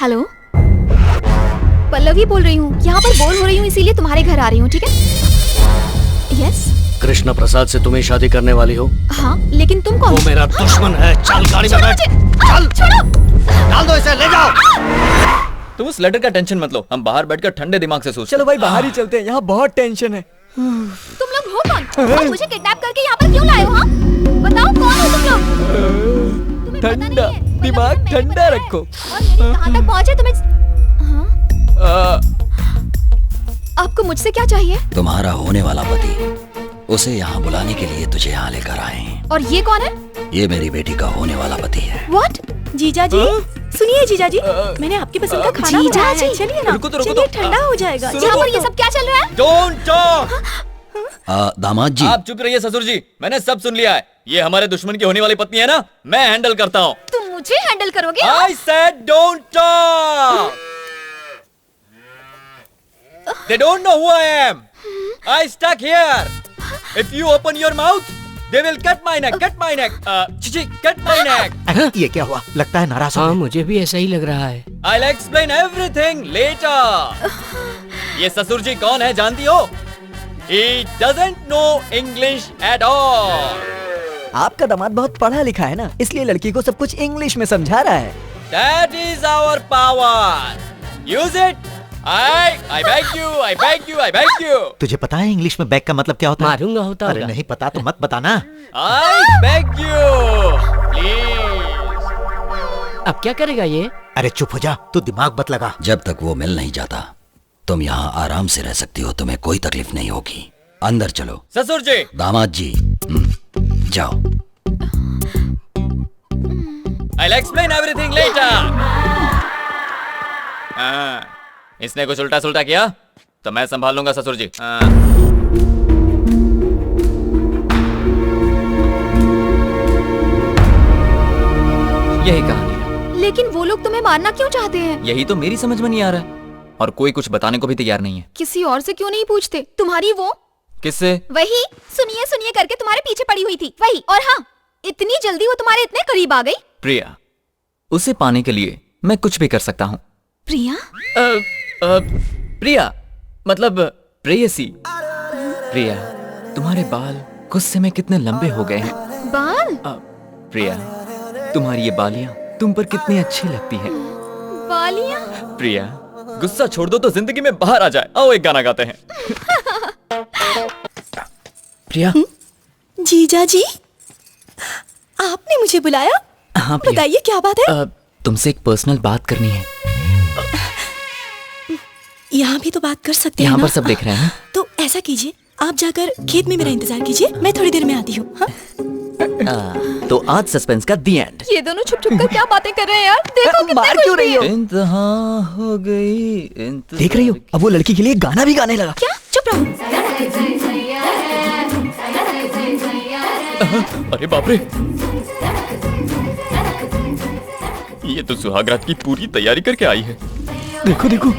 Hello, Pallavi बोल रही हूँ। यहाँ पर बोर हो रही हूँ इसीलिए तुम्हारे घर आ रही हूँ, ठीक है? यस। कृष्ण प्रसाद से तुम्हें शादी करने वाली हो? हाँ, लेकिन तुम कौन? वो मेरा दुश्मन है। चल गाड़ी में बैठ। चल छोड़ो, डाल दो इसे, ले जाओ। तुम उस लेटर का टेंशन मत लो, हम बाहर बैठकर ठंडे दिमाग से सोचते। चलो भाई बाहर ही चलते हैं, यहाँ बहुत टेंशन है। तुम लोग हो कौन? और मुझे किडनैप करके यहाँ पर क्यों लाए हो? हाँ, बताओ कौन हो तुम लोग? तुम्हें पता नहीं ठंडा है, मतलब दिमाग मैंने ठंडा बताया है। रखो। और मेरी कहाँ तक पहुँचे तुम्हें? हाँ? आपको मुझसे क्या चाहिए? तुम्हारा होने वाला पति, उसे यहाँ बुलाने के लिए तुझे यहाँ लेकर आए हैं। और ये कौन है? ये मेरी बेटी का होने वाला पति है। What? जीजा जी, सुनिए जीजा जी, मैंने आपकी पसंद का खाना जीजा बनाया है। जी। चलिए ना, रुको तो, रुको चलिए तो। ठंडा हो जाएगा। यहाँ पर ये सब क्या चल रहा है? Don't talk. दामाद जी, आप चुप रहिए ससुर जी, मैंने सब सुन लिया है। ये हमारे दुश्मन की होने वाली पत्नी है ना, मैं हैंडल करता हूँ। तुम मुझे हैंडल करोगे? I said don't talk. They don't know who I am. I stuck here. If you open your mouth, they will cut my neck. Cut my neck. Chichi, cut my neck. ये क्या हुआ? लगता है नाराज हो हाँ, गए। मुझे भी ऐसा ही लग रहा है। I'll explain everything later. ये ससुर जी कौन है जानती हो? He doesn't know English at all. आपका दामाद बहुत पढ़ा लिखा है ना, इसलिए लड़की को सब कुछ इंग्लिश में समझा रहा है। That is our power. Use it. I beg you, I beg you, I beg you. तुझे पता है इंग्लिश में बैग का मतलब क्या होता है? मारूंगा होता अरे होगा। नहीं पता तो मत बताना। I beg you, please. अब क्या करेगा ये? अरे चुप हो जा, तू दिमाग मत लगा। जब तक वो मिल नहीं जाता, तुम यहाँ आराम से रह सकती हो, तुम्हें कोई तकलीफ नहीं होगी। अंदर चलो। ससुर जी, दामाद जी, जाओ। I'll explain everything later. इसने कुछ उल्टा सुल्टा किया तो मैं संभाल लूंगा ससुर जी। यही कहानी है। लेकिन वो लोग तुम्हें मारना क्यों चाहते हैं? यही तो मेरी समझ में नहीं आ रहा है, और कोई कुछ बताने को भी तैयार नहीं है। किसी और से क्यों नहीं पूछते? तुम्हारी वो किससे? वही सुनिए सुनिए करके तुम्हारे पीछे पड़ी हुई थी, वही। और हाँ, इतनी जल्दी वो तुम्हारे इतने करीब आ गई। प्रिया, उसे पाने के लिए मैं कुछ भी कर सकता हूँ। प्रिया? प्रिया मतलब प्रेयसी। प्रिया, तुम्हारे बाल गुस्से में कितने लंबे हो गए हैं। बाल? प्रिया, तुम्हारी ये बालियां तुम पर कितनी अच्छी लगती हैं। बालियां? प्रिया, गुस्सा छोड़ दो तो जिंदगी में बाहर आ जाए। आओ एक गाना गाते हैं। प्रिया। जीजा जी, आपने मुझे बुलाया? हाँ प्रिया। बताइए क्या बात है? तुमसे एक पर्सनल बात करनी है। यहाँ भी तो बात कर सकते हैं यहाँ ना? पर सब देख रहे हैं ना? तो ऐसा कीजिए, आप जाकर खेत में मेरा इंतजार कीजिए, मैं थोड़ी देर में आती हूँ। हाँ? तो आज सस्पेंस का दी एंड। ये दोनों छुप छुप कर क्या बातें कर रहे हैं यार? देखो कितने मार क्यों रही हो? इंतहा हो गई। देख रही हो, अब वो लड़की के लिए गाना भी गाने लगा। क्या? चुप रहो। अरे बाप रे, ये तो सुहागरात की पूरी तैयारी करके आई है। देखो देखो,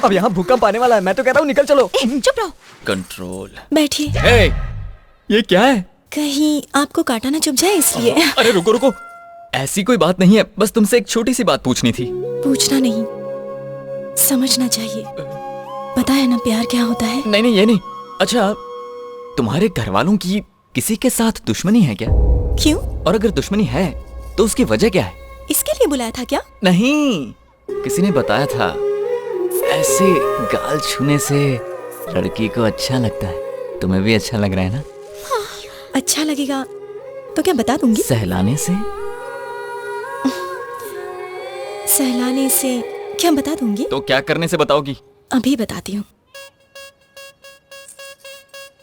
अब यहाँ भूकंप आने वाला है। मैं तो कहता हूँ निकल चलो। चुप रहो। कंट्रोल। बैठिए। हे, ये क्या है? कहीं आपको काटा ना चुभ जाए इसलिए। अरे रुको रुको, ऐसी कोई बात नहीं है, बस तुमसे एक छोटी सी बात पूछनी थी। पूछना नहीं, समझना चाहिए। पता है ना प्यार क्या होता है? नहीं नहीं, ये नहीं। अच्छा, तुम्हारे घर वालों की किसी के साथ दुश्मनी है क्या? क्यों? और अगर दुश्मनी है तो उसकी वजह क्या है? इसके लिए बुलाया था क्या? नहीं, किसी ने बताया था ऐसे गाल छूने से लड़की को अच्छा लगता है। तुम्हें भी अच्छा लग रहा है ना? अच्छा लगेगा तो क्या बता दूंगी? सहलाने से? सहलाने से क्या बता दूंगी? तो क्या करने से बताओगी? अभी बताती हूँ।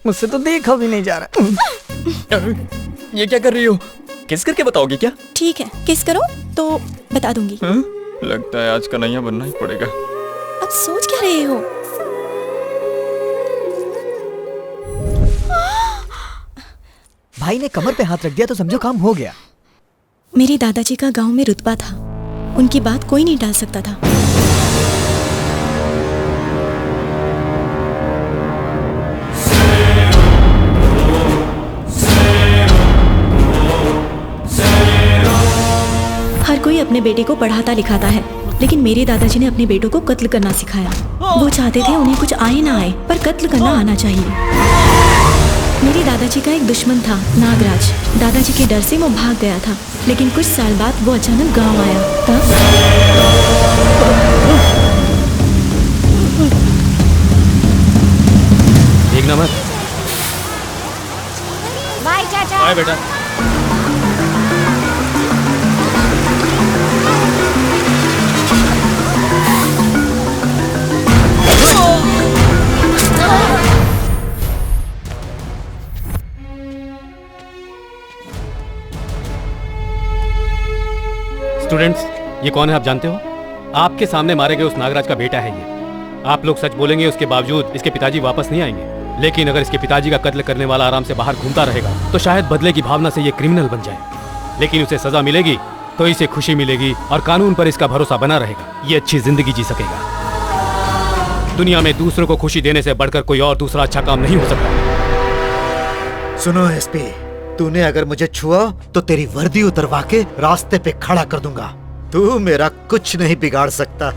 मुझसे तो देखा भी नहीं जा रहा। ये क्या कर रही हो? किस करके बताओगी क्या? ठीक है, किस करो तो बता दूंगी। लगता है आज कन्हैया बनना ही पड़ेगा। अब सोच क्या रहे हो? भाई ने कमर पे हाथ रख दिया तो समझो काम हो गया। मेरे दादाजी का गांव में रुतबा था, उनकी बात कोई नहीं टाल सकता था। अपने बेटे को पढ़ाता लिखाता है, लेकिन मेरे दादाजी ने अपने बेटों को कत्ल करना सिखाया। वो चाहते थे उन्हें कुछ आए ना आए, पर कत्ल करना आना चाहिए। मेरे दादाजी का एक दुश्मन था, नागराज। दादाजी के डर से वो भाग गया था, लेकिन कुछ साल बाद वो अचानक गांव आया। तब देखना मत। बाय चाचा। बाय बेटा। स्टूडेंट्स, ये कौन है आप जानते हो? आपके सामने मारे गए उस नागराज का बेटा है ये। आप लोग सच बोलेंगे, उसके बावजूद इसके पिताजी वापस नहीं आएंगे। लेकिन अगर इसके पिताजी का कत्ल करने वाला आराम से बाहर घूमता रहेगा तो शायद बदले की भावना से ये क्रिमिनल बन जाए। लेकिन उसे सजा मिलेगी तो इसे खुशी मिलेगी और कानून पर इसका भरोसा बना रहेगा। ये अच्छी जिंदगी जी सकेगा। दुनिया में दूसरों को खुशी देने से बढ़कर कोई और दूसरा अच्छा काम नहीं हो सकता। सुनो एसपी, तूने अगर मुझे छुआ तो तेरी वर्दी उतरवा के रास्ते पे खड़ा कर दूंगा। तू मेरा कुछ नहीं बिगाड़ सकता।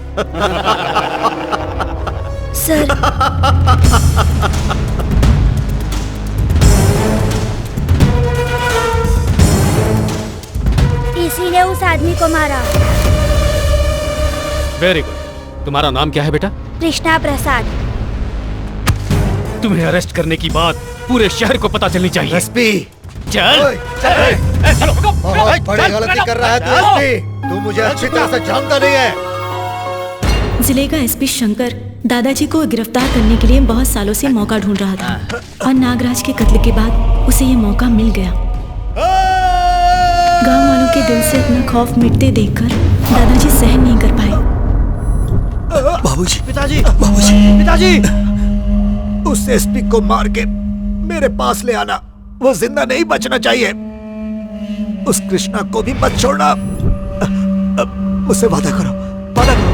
सर, इसीने उस आदमी को मारा। Very good. तुम्हारा नाम क्या है बेटा? कृष्णा प्रसाद। तुम्हें अरेस्ट करने की बात पूरे शहर को पता चलनी चाहिए। एसपी, चल। बहुत बड़ी गलती कर रहा है तू एसपी। तू मुझे अच्छी तरह से जानता नहीं है। जिले का एसपी शंकर दादाजी को गिरफ्तार करने के लिए बहुत सालों से मौका ढूंढ रहा था, और नागराज के कत्ल के बाद उसे ये मौका मिल गया। गांव वालों के दिल से अपना खौफ मिटते देखकर दादाजी सहन नहीं कर पाए। बाबूजी, पिताजी, बाबूजी, पिताजी, उस एसपी को मार के मेरे पास ले आना। वो जिंदा नहीं बचना चाहिए। उस कृष्णा को भी मत छोड़ना। मुझसे वादा करो, वादा करो।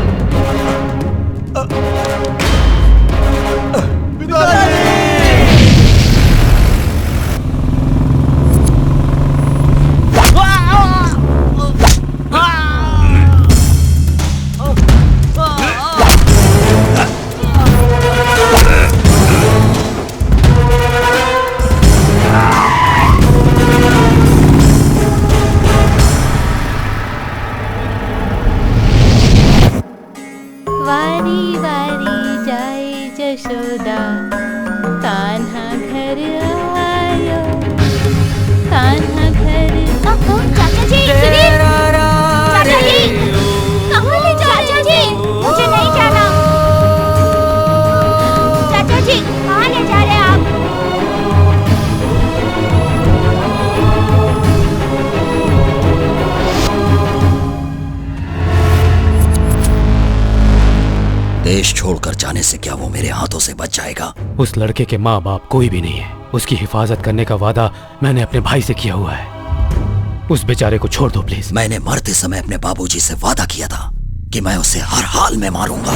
वारी वारी जाए जशोदा, कान्हा घर आयो, कान्हा घर। चाचा जी सुनिए। चाचा जी कहाँ ले जा? चाचा जी मुझे नहीं जाना। चाचा जी कहाँ ले जा रहे हैं आप? देश छोड़कर जाने से क्या वो मेरे हाथों से बच जाएगा? उस लड़के के माँ बाप कोई भी नहीं है। उसकी हिफाजत करने का वादा मैंने अपने भाई से किया हुआ है। उस बेचारे को छोड़ दो प्लीज। मैंने मरते समय अपने बाबूजी से वादा किया था कि मैं उसे हर हाल में मारूंगा।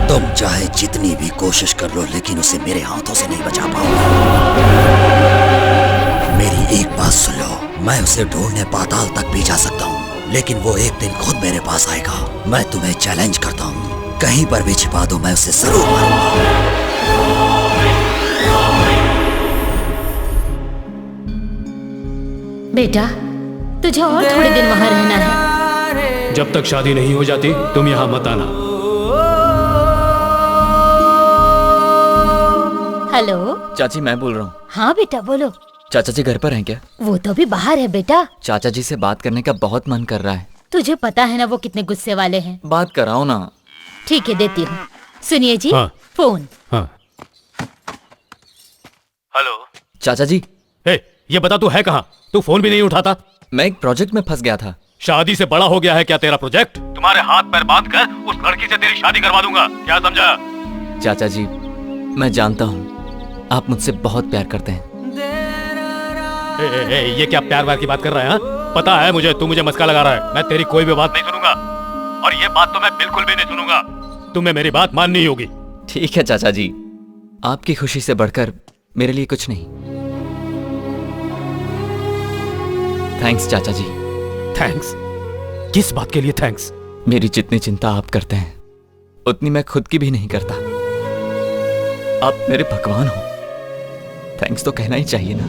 तुम चाहे जितनी भी कोशिश कर लो, लेकिन उसे मेरे हाथों से नहीं बचा पाओगे। मेरी एक बात सुन लो, मैं उसे ढूंढने पाताल तक भी जा सकता हूँ, लेकिन वो एक दिन खुद मेरे पास आएगा। मैं तुम्हें चैलेंज करता हूँ, कहीं पर भी छिपा दो, मैं उसे जरूर मारूंगा। बेटा, तुझे और थोड़े दिन वहाँ रहना है। जब तक शादी नहीं हो जाती तुम यहाँ मत आना। हेलो चाची, मैं बोल रहा हूँ। हाँ बेटा बोलो। चाचा जी घर पर हैं क्या? वो तो अभी बाहर है बेटा। चाचा जी से बात करने का बहुत मन कर रहा है। तुझे पता है ना वो कितने गुस्से वाले हैं। बात कराओ ना। ठीक है देती हूँ। सुनिए जी। हाँ। फोन। हाँ। हेलो चाचा जी। ये बता तू है कहाँ? तू फोन भी नहीं उठाता। मैं एक प्रोजेक्ट में फंस गया था। शादी से बड़ा हो गया है क्या तेरा प्रोजेक्ट? तुम्हारे हाथ पैर बांध कर उस लड़की से तेरी शादी करवा दूंगा, क्या समझा? चाचा जी, मैं जानता हूँ आप मुझसे बहुत प्यार करते हैं। ये क्या प्यार व्यार की बात कर रहा है? हाँ? पता है मुझे, तू मुझे मस्का लगा रहा है। मैं तेरी कोई भी बात नहीं सुनूंगा, और ये बात तो मैं बिल्कुल भी नहीं सुनूंगा। तुम्हें मेरी बात माननी होगी। ठीक है चाचा जी, आपकी खुशी से बढ़कर मेरे लिए कुछ नहीं। थैंक्स चाचा जी। थैंक्स? किस बात के लिए थैंक्स? मेरी जितनी चिंता आप करते हैं उतनी मैं खुद की भी नहीं करता। आप मेरे भगवान हो, थैंक्स तो कहना ही चाहिए ना।